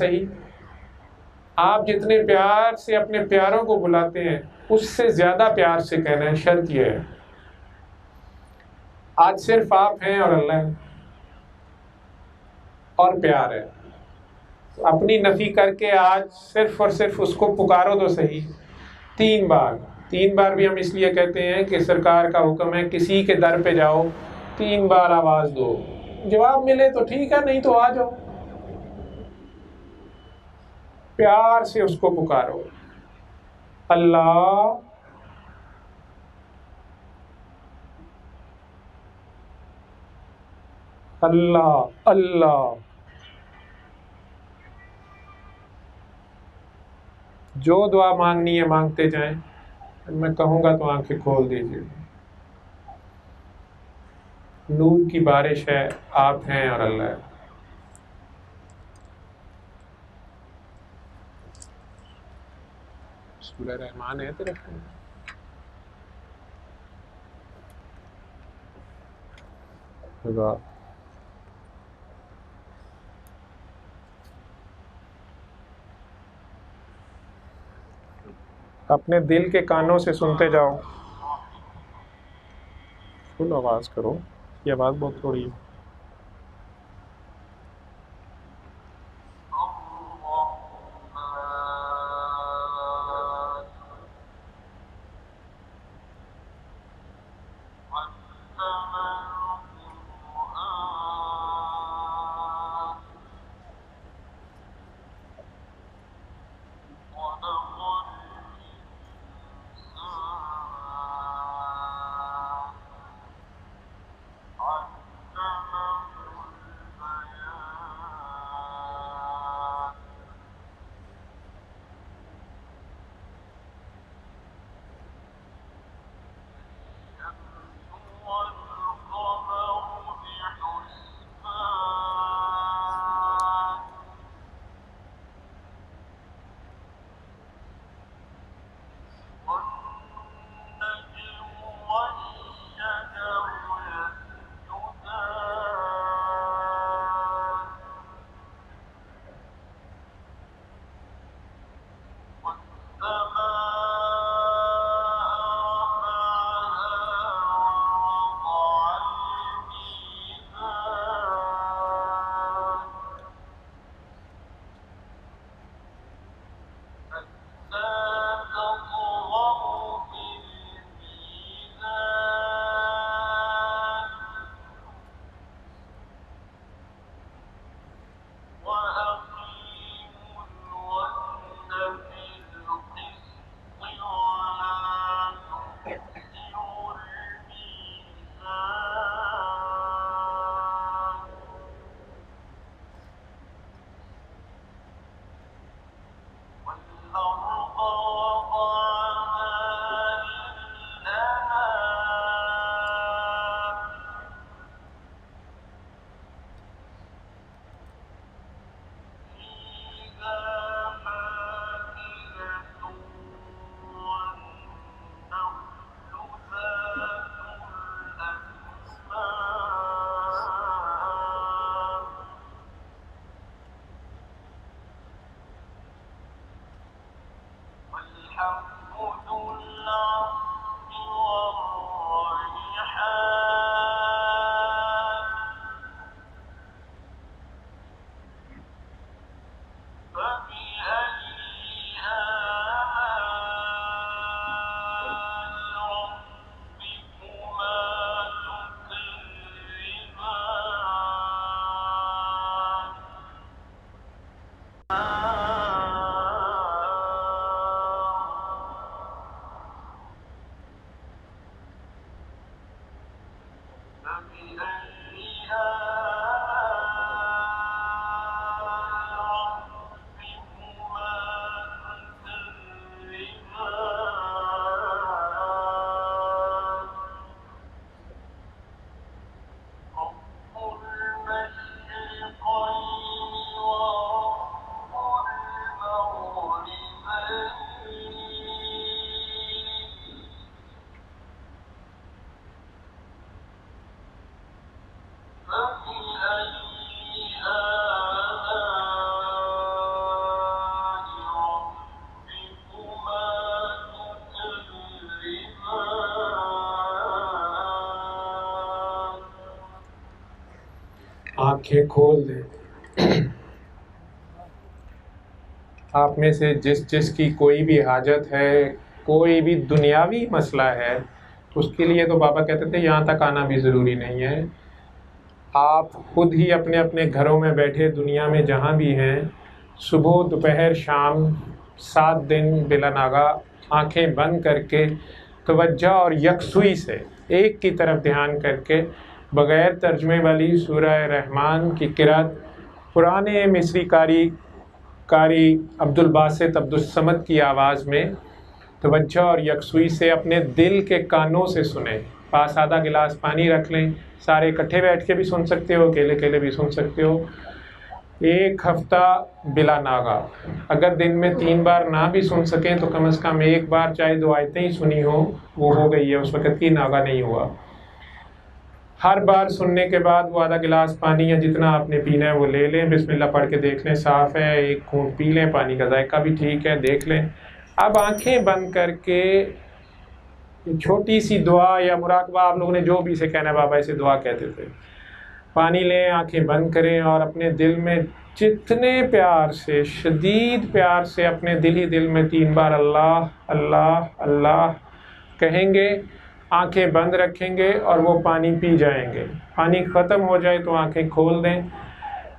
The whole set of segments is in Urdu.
صحیح، آپ جتنے پیار سے اپنے پیاروں کو بلاتے ہیں اس سے زیادہ پیار سے کہنا ہے. شرط یہ ہے آج صرف آپ ہیں اور اللہ ہے اور پیار ہے. اپنی نفی کر کے آج صرف اور صرف اس کو پکارو تو صحیح 3 بار. 3 بار بھی ہم اس لیے کہتے ہیں کہ سرکار کا حکم ہے کسی کے در پہ جاؤ 3 بار آواز دو، جواب ملے تو ٹھیک ہے، نہیں تو آ جاؤ. پیار سے اس کو پکارو. اللہ اللہ اللہ. جو دعا مانگنی ہے مانگتے جائیں، میں کہوں گا تو آنکھیں کھول دیجیے. نور کی بارش ہے، آپ ہیں اور اللہ ہے. سورہ رحمان ہے تیرے فون میں؟ اپنے دل کے کانوں سے سنتے جاؤ. فل آواز کرو، یہ آواز بہت تھوڑی ہے. آنکھیں کھول دیں۔ آپ میں سے جس کی کوئی بھی حاجت ہے، کوئی بھی دنیاوی مسئلہ ہے، اس کے لیے تو بابا کہتے تھے یہاں تک آنا بھی ضروری نہیں ہے، آپ خود ہی اپنے اپنے گھروں میں بیٹھے دنیا میں جہاں بھی ہیں، صبح دوپہر شام 7 دن بلا ناغہ آنکھیں بند کر کے توجہ اور یکسوئی سے ایک کی طرف دھیان کر کے بغیر ترجمے والی سورہ رحمان کی قرأت پرانے مصری قاری عبدالباسط عبدالصمد کی آواز میں توجہ اور یکسوئی سے اپنے دل کے کانوں سے سنیں۔ پاس آدھا گلاس پانی رکھ لیں، سارے اکٹھے بیٹھ کے بھی سن سکتے ہو، اکیلے بھی سن سکتے ہو۔ 1 ہفتہ بلا ناغہ، اگر دن میں 3 بار نہ بھی سن سکیں تو کم از کم 1 بار چاہے 2 آیتیں ہی سنی ہو، وہ ہو گئی ہے، اس وقت کی ناغہ نہیں ہوا۔ ہر بار سننے کے بعد وہ آدھا گلاس پانی یا جتنا آپ نے پینا ہے وہ لے لیں، بسم اللہ پڑھ کے دیکھ لیں صاف ہے، 1 گھونٹ پی لیں، پانی کا ذائقہ بھی ٹھیک ہے، دیکھ لیں۔ اب آنکھیں بند کر کے چھوٹی سی دعا یا مراقبہ، آپ لوگوں نے جو بھی اسے کہنا ہے، بابا اسے دعا کہتے تھے، پانی لیں، آنکھیں بند کریں اور اپنے دل میں جتنے پیار سے، شدید پیار سے اپنے دل ہی دل میں 3 بار اللہ اللہ اللہ کہیں گے، آنکھیں بند رکھیں گے اور وہ پانی پی جائیں گے۔ پانی ختم ہو جائے تو آنکھیں کھول دیں،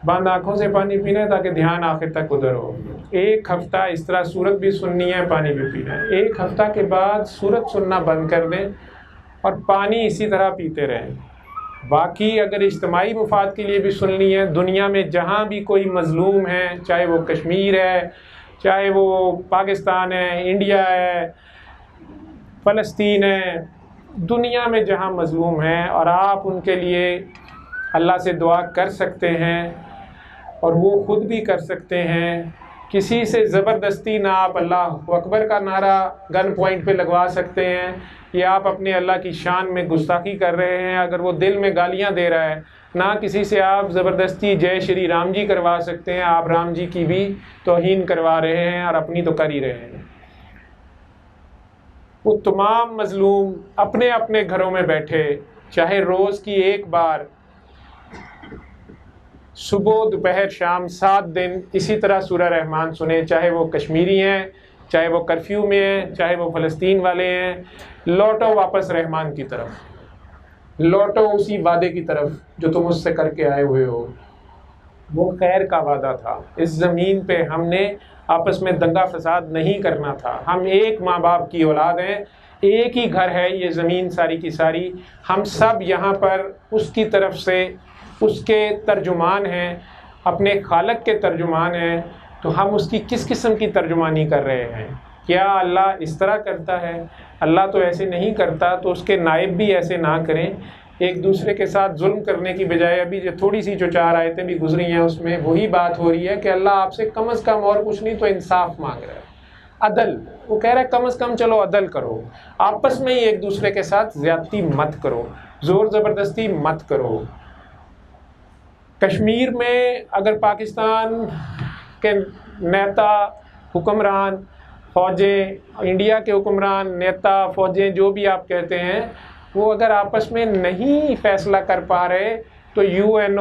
بند آنکھوں سے پانی پینا ہے تاکہ دھیان آخر تک ادھر ہو۔ 1 ہفتہ اس طرح سورت بھی سننی ہے، پانی بھی پینا ہے۔ 1 ہفتہ کے بعد سورت سننا بند کر دیں اور پانی اسی طرح پیتے رہیں۔ باقی اگر اجتماعی مفاد کے لیے بھی سننی ہے، دنیا میں جہاں بھی کوئی مظلوم ہے، چاہے وہ کشمیر ہے، چاہے وہ پاکستان ہے، انڈیا ہے، فلسطین ہے، دنیا میں جہاں مظلوم ہیں اور آپ ان کے لیے اللہ سے دعا کر سکتے ہیں اور وہ خود بھی کر سکتے ہیں، کسی سے زبردستی نہ آپ اللہ اکبر کا نعرہ گن پوائنٹ پہ لگوا سکتے ہیں، یا آپ اپنے اللہ کی شان میں گستاخی کر رہے ہیں اگر وہ دل میں گالیاں دے رہا ہے، نہ کسی سے آپ زبردستی جے شری رام جی کروا سکتے ہیں، آپ رام جی کی بھی توہین کروا رہے ہیں اور اپنی تو کر ہی رہے ہیں۔ وہ تمام مظلوم اپنے اپنے گھروں میں بیٹھے، چاہے روز کی 1 بار صبح دوپہر شام 7 دن اسی طرح سورہ رحمان سنیں، چاہے وہ کشمیری ہیں، چاہے وہ کرفیو میں ہیں، چاہے وہ فلسطین والے ہیں۔ لوٹو واپس رحمان کی طرف، لوٹو اسی وعدے کی طرف جو تم اس سے کر کے آئے ہوئے ہو، وہ خیر کا وعدہ تھا۔ اس زمین پہ ہم نے آپس میں دنگا فساد نہیں کرنا تھا، ہم ایک ماں باپ کی اولاد ہیں، ایک ہی گھر ہے یہ زمین ساری کی ساری، ہم سب یہاں پر اس کی طرف سے اس کے ترجمان ہیں، اپنے خالق کے ترجمان ہیں، تو ہم اس کی کس قسم کی ترجمانی کر رہے ہیں؟ کیا اللہ اس طرح کرتا ہے؟ اللہ تو ایسے نہیں کرتا، تو اس کے نائب بھی ایسے نہ کریں، ایک دوسرے کے ساتھ ظلم کرنے کی بجائے۔ ابھی جو تھوڑی سی جو 4 آیتیں بھی گزری ہیں اس میں وہی بات ہو رہی ہے کہ اللہ آپ سے کم از کم اور کچھ نہیں تو انصاف مانگ رہا ہے، عدل۔ وہ کہہ رہا ہے کم از کم چلو عدل کرو، آپس میں ہی ایک دوسرے کے ساتھ زیادتی مت کرو، زور زبردستی مت کرو۔ کشمیر میں اگر پاکستان کے نیتا، حکمران، فوجیں، انڈیا کے حکمران، نیتا، فوجیں، جو بھی آپ کہتے ہیں، وہ اگر آپس میں نہیں فیصلہ کر پا رہے تو UN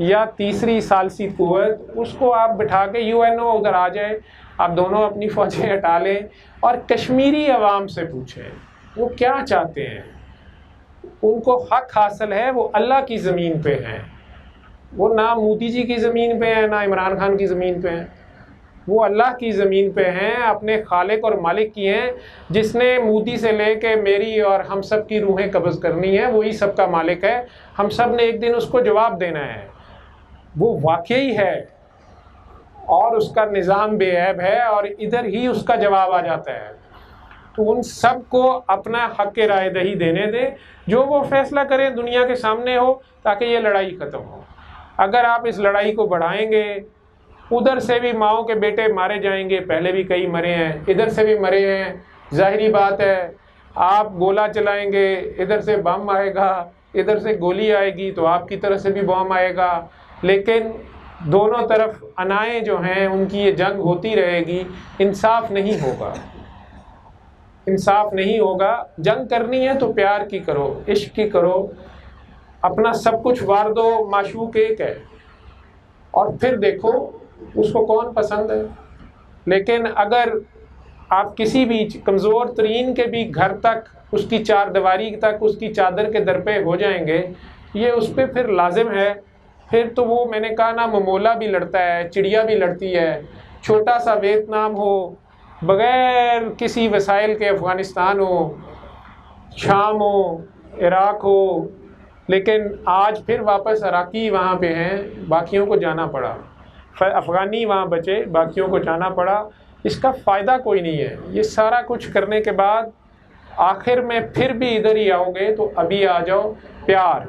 یا تیسری ثالثی قوت، اس کو آپ بٹھا کے UN ادھر آ جائے، آپ دونوں اپنی فوجیں ہٹا لیں اور کشمیری عوام سے پوچھیں وہ کیا چاہتے ہیں۔ ان کو حق حاصل ہے، وہ اللہ کی زمین پہ ہیں، وہ نہ مودی جی کی زمین پہ ہیں نہ عمران خان کی زمین پہ ہیں، وہ اللہ کی زمین پہ ہیں، اپنے خالق اور مالک کی ہیں، جس نے مودی سے لے کے میری اور ہم سب کی روحیں قبض کرنی ہے، وہی سب کا مالک ہے، ہم سب نے ایک دن اس کو جواب دینا ہے، وہ واقعی ہے اور اس کا نظام بے عیب ہے اور ادھر ہی اس کا جواب آ جاتا ہے۔ تو ان سب کو اپنا حق رائے دہی دینے دیں، جو وہ فیصلہ کریں دنیا کے سامنے ہو، تاکہ یہ لڑائی ختم ہو۔ اگر آپ اس لڑائی کو بڑھائیں گے، ادھر سے بھی ماؤں کے بیٹے مارے جائیں گے، پہلے بھی کئی مرے ہیں، ادھر سے بھی مرے ہیں، ظاہری بات ہے آپ گولہ چلائیں گے، ادھر سے بم آئے گا، ادھر سے گولی آئے گی تو آپ کی طرف سے بھی بم آئے گا، لیکن دونوں طرف انائیں جو ہیں ان کی یہ جنگ ہوتی رہے گی، انصاف نہیں ہوگا، انصاف نہیں ہوگا۔ جنگ کرنی ہے تو پیار کی کرو، عشق کی کرو، اپنا سب کچھ وار دو، معشوق ایک ہے، اور پھر دیکھو اس کو کون پسند ہے. لیکن اگر آپ کسی بھی کمزور ترین کے بھی گھر تک، اس کی چار دیواری تک، اس کی چادر کے در پہ ہو جائیں گے، یہ اس پہ پھر لازم ہے. پھر تو وہ میں نے کہا نا، ممولا بھی لڑتا ہے، چڑیا بھی لڑتی ہے. چھوٹا سا ویتنام ہو، بغیر کسی وسائل کے افغانستان ہو، شام ہو، عراق ہو، لیکن آج پھر واپس عراقی وہاں پہ ہیں، باقیوں کو جانا پڑا. افغانی وہاں بچے، باقیوں کو جانا پڑا. اس کا فائدہ کوئی نہیں ہے. یہ سارا کچھ کرنے کے بعد آخر میں پھر بھی ادھر ہی آؤ گے تو ابھی آ جاؤ. پیار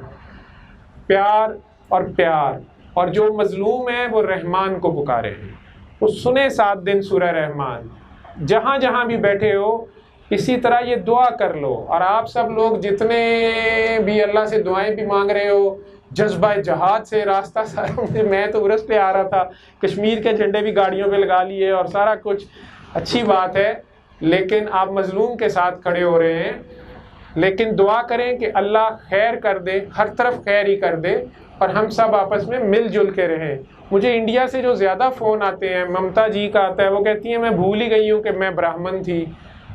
پیار اور پیار. اور جو مظلوم ہے وہ رحمان کو پکارے ہیں. وہ سنے 7 دن سورہ رحمان. جہاں جہاں بھی بیٹھے ہو اسی طرح یہ دعا کر لو. اور آپ سب لوگ جتنے بھی اللہ سے دعائیں بھی مانگ رہے ہو، جذبہ جہاد سے راستہ سارا، میں تو عرس پہ آ رہا تھا، کشمیر کے جھنڈے بھی گاڑیوں پہ لگا لیے اور سارا کچھ اچھی بات ہے، لیکن آپ مظلوم کے ساتھ کھڑے ہو رہے ہیں. لیکن دعا کریں کہ اللہ خیر کر دے، ہر طرف خیر ہی کر دے، اور ہم سب آپس میں مل جل کے رہیں. مجھے انڈیا سے جو زیادہ فون آتے ہیں، ممتا جی کا آتا ہے، وہ کہتی ہیں میں بھول ہی گئی ہوں کہ میں براہمن تھی.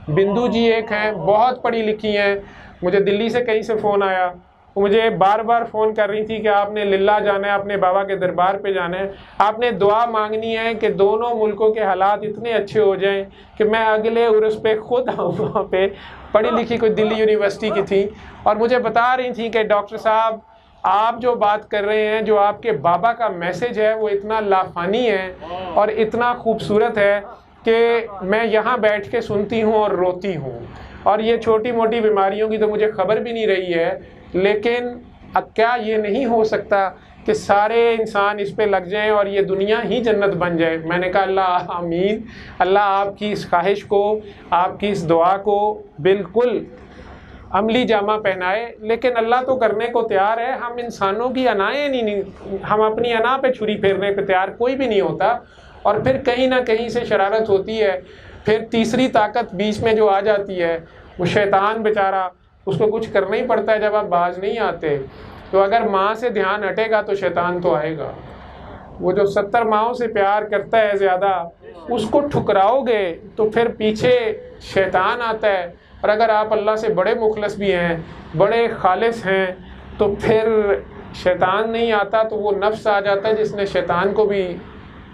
بندو جی ایک ہیں، بہت پڑھی لکھی ہیں. مجھے دلی سے کہیں سے فون آیا، وہ مجھے بار بار فون کر رہی تھی کہ آپ نے للہ جانا ہے، اپنے بابا کے دربار پہ جانا ہے، آپ نے دعا مانگنی ہے کہ دونوں ملکوں کے حالات اتنے اچھے ہو جائیں کہ میں اگلے عرس پہ خود آؤں. وہاں پہ پڑھی لکھی کوئی دلی یونیورسٹی کی تھی، اور مجھے بتا رہی تھی کہ ڈاکٹر صاحب آپ جو بات کر رہے ہیں، جو آپ کے بابا کا میسج ہے، وہ اتنا لافانی ہے اور اتنا خوبصورت ہے کہ میں یہاں بیٹھ کے سنتی ہوں اور روتی ہوں. اور یہ چھوٹی موٹی بیماریوں کی تو مجھے خبر بھی نہیں رہی ہے، لیکن اب کیا یہ نہیں ہو سکتا کہ سارے انسان اس پہ لگ جائیں اور یہ دنیا ہی جنت بن جائے؟ میں نے کہا اللہ آمین. اللہ آپ کی اس خواہش کو، آپ کی اس دعا کو بالکل عملی جامہ پہنائے. لیکن اللہ تو کرنے کو تیار ہے، ہم انسانوں کی انائیں نہیں، ہم اپنی انا پہ چھری پھیرنے پہ تیار کوئی بھی نہیں ہوتا. اور پھر کہیں نہ کہیں سے شرارت ہوتی ہے. پھر تیسری طاقت بیچ میں جو آ جاتی ہے، وہ شیطان بیچارہ، اس کو کچھ کرنا ہی پڑتا ہے جب آپ باز نہیں آتے. تو اگر ماں سے دھیان ہٹے گا تو شیطان تو آئے گا. وہ جو 70 ماؤں سے پیار کرتا ہے زیادہ، اس کو ٹھکراؤ گے تو پھر پیچھے شیطان آتا ہے. اور اگر آپ اللہ سے بڑے مخلص بھی ہیں، بڑے خالص ہیں، تو پھر شیطان نہیں آتا، تو وہ نفس آ جاتا ہے جس نے شیطان کو بھی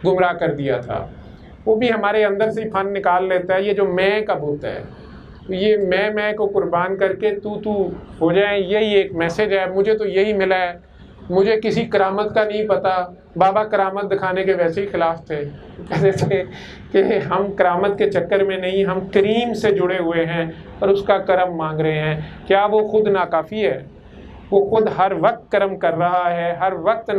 گمراہ کر دیا تھا. وہ بھی ہمارے اندر سے فن نکال لیتا ہے. یہ جو میں کا بت ہے، یہ میں کو قربان کر کے تو ہو جائیں، یہی ایک میسج ہے. مجھے تو یہی ملا ہے. مجھے کسی کرامت کا نہیں پتہ. بابا کرامت دکھانے کے ویسے ہی خلاف تھے، کہتے تھے کہ ہم کرامت کے چکر میں نہیں، ہم کریم سے جڑے ہوئے ہیں اور اس کا کرم مانگ رہے ہیں. کیا وہ خود ناکافی ہے؟ وہ خود ہر وقت کرم کر رہا ہے، ہر وقت